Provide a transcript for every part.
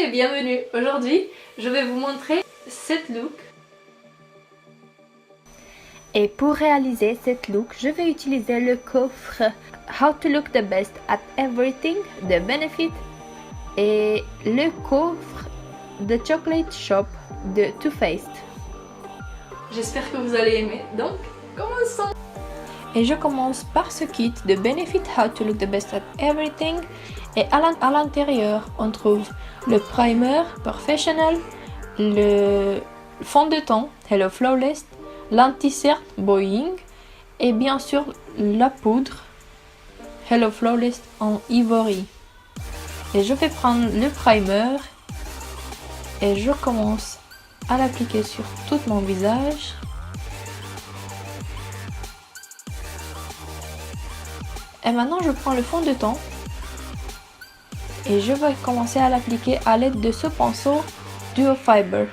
et bienvenue. Aujourd'hui, je vais vous montrer cette look. Et pour réaliser cette look, je vais utiliser le coffre How to Look the Best at Everything de Benefit et le coffre The Chocolate Shop de Too Faced. J'espère que vous allez aimer. Donc, commençons. Et je commence par ce kit de Benefit How to Look the Best at Everything. Et à l'intérieur, on trouve le primer Professional, le fond de teint Hello Flawless, l'anti-certe Boeing et bien sûr la poudre Hello Flawless en ivory. Et je vais prendre le primer et je commence à l'appliquer sur tout mon visage. Et maintenant je prends le fond de teint et je vais commencer à l'appliquer à l'aide de ce pinceau Duo Fiber.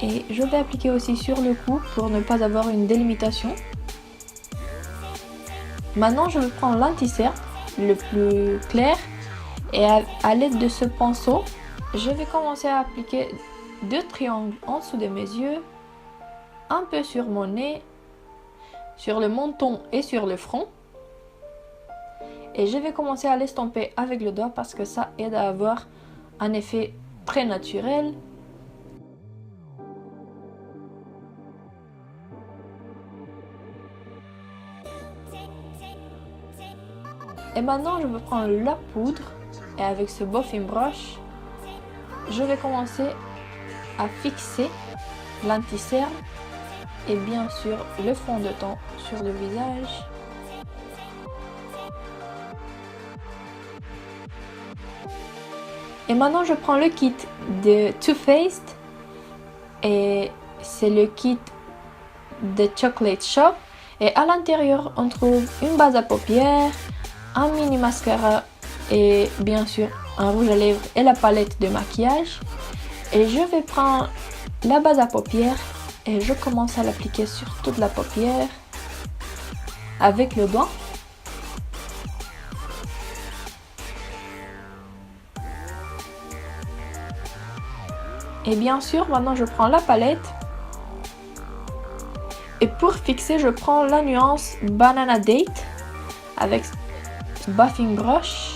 Et je vais appliquer aussi sur le cou pour ne pas avoir une délimitation. Maintenant je vais prendre l'anti-certe le plus clair et à l'aide de ce pinceau, je vais commencer à appliquer 2 triangles en dessous de mes yeux, un peu sur mon nez, sur le menton et sur le front. Et je vais commencer à l'estomper avec le doigt parce que ça aide à avoir un effet très naturel. Et maintenant je vais prendre la poudre et avec ce buffing brush, je vais commencer à fixer l'anti-cerne et bien sûr le fond de teint sur le visage. Et maintenant je prends le kit de Too Faced et c'est le kit de Chocolate Shop et à l'intérieur on trouve une base à paupières, un mini mascara et bien sûr un rouge à lèvres et la palette de maquillage. Et je vais prendre la base à paupières et je commence à l'appliquer sur toute la paupière avec le doigt. Et bien sûr maintenant je prends la palette et pour fixer je prends la nuance Banana Date avec buffing brush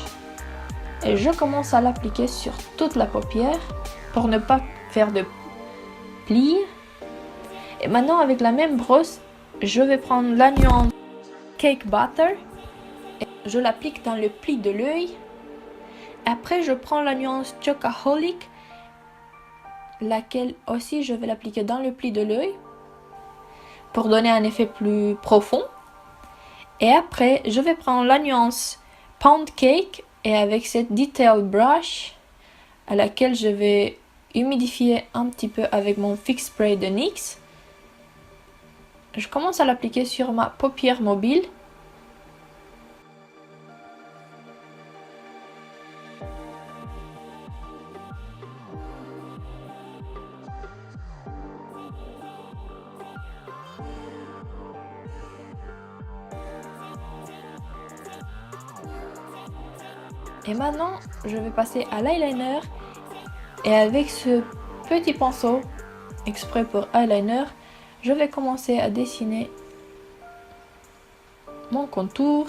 et je commence à l'appliquer sur toute la paupière pour ne pas faire de plis. Et maintenant avec la même brosse je vais prendre la nuance Cake Butter et je l'applique dans le pli de l'œil. Après je prends la nuance Chocoholic, laquelle aussi je vais l'appliquer dans le pli de l'œil pour donner un effet plus profond. Et après je vais prendre la nuance Pound Cake et avec cette detail brush à laquelle je vais humidifier un petit peu avec mon Fix Spray de NYX. Je commence à l'appliquer sur ma paupière mobile. Et maintenant, je vais passer à l'eyeliner et avec ce petit pinceau exprès pour eyeliner, je vais commencer à dessiner mon contour.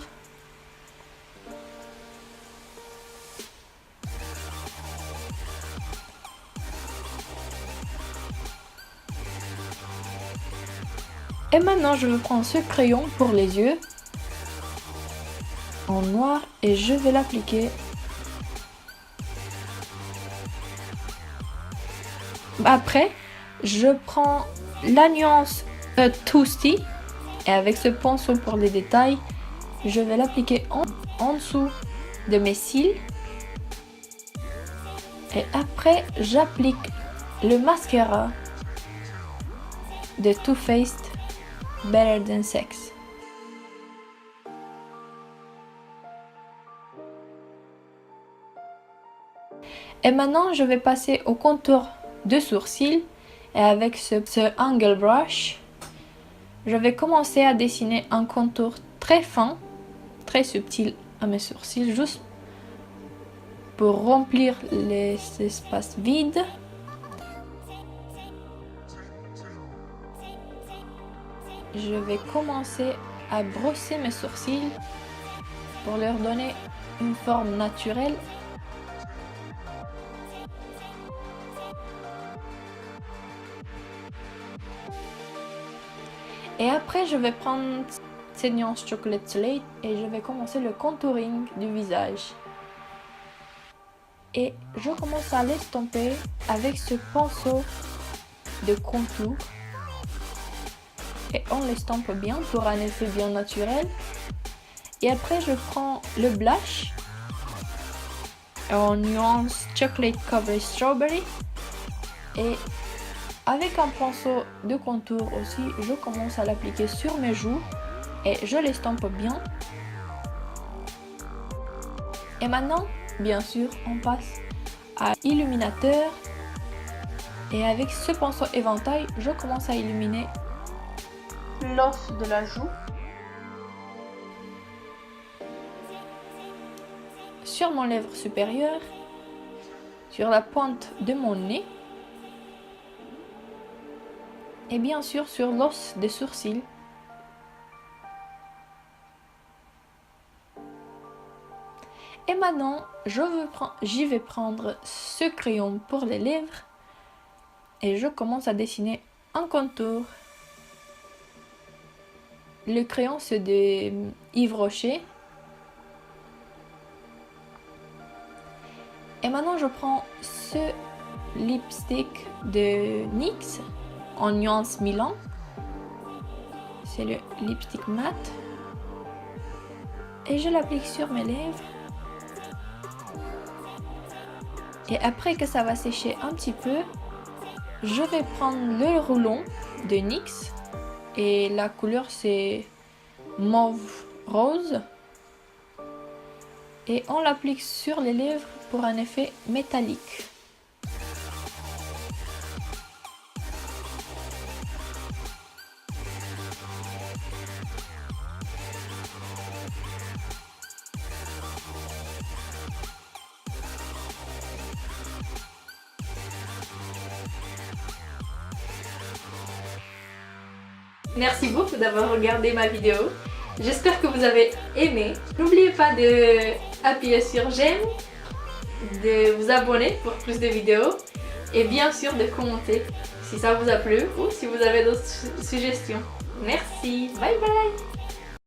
Et maintenant, je vais prendre ce crayon pour les yeux en noir et je vais l'appliquer. Après, je prends la nuance Toasty et avec ce pinceau pour les détails, je vais l'appliquer en dessous de mes cils. Et après, j'applique le mascara de Too Faced Better Than Sex. Et maintenant, je vais passer au contour de sourcils et avec ce angle brush, je vais commencer à dessiner un contour très fin très subtil à mes sourcils, juste pour remplir les espaces vides. Je vais commencer à brosser mes sourcils pour leur donner une forme naturelle. Et après, je vais prendre cette nuance Chocolate Slate et je vais commencer le contouring du visage. Et je commence à l'estomper avec ce pinceau de contour. Et on l'estompe bien pour un effet bien naturel. Et après, je prends le blush en nuance Chocolate Covered Strawberry. Et avec un pinceau de contour aussi, je commence à l'appliquer sur mes joues et je l'estompe bien. Et maintenant, bien sûr, on passe à l'illuminateur. Et avec ce pinceau éventail, je commence à illuminer l'os de la joue. Sur mon lèvre supérieure, sur la pointe de mon nez. Et bien sûr sur l'os des sourcils. Et maintenant, j'y vais prendre ce crayon pour les lèvres. Et je commence à dessiner un contour. Le crayon, c'est de Yves Rocher. Et maintenant, je prends ce lipstick de NYX en nuance Milan. C'est le lipstick mat. Et je l'applique sur mes lèvres. Et après que ça va sécher un petit peu, je vais prendre le roulon de NYX. Et la couleur c'est mauve rose. Et on l'applique sur les lèvres pour un effet métallique. Merci beaucoup d'avoir regardé ma vidéo. J'espère que vous avez aimé. N'oubliez pas d'appuyer sur j'aime, de vous abonner pour plus de vidéos et bien sûr de commenter si ça vous a plu ou si vous avez d'autres suggestions. Merci, bye bye.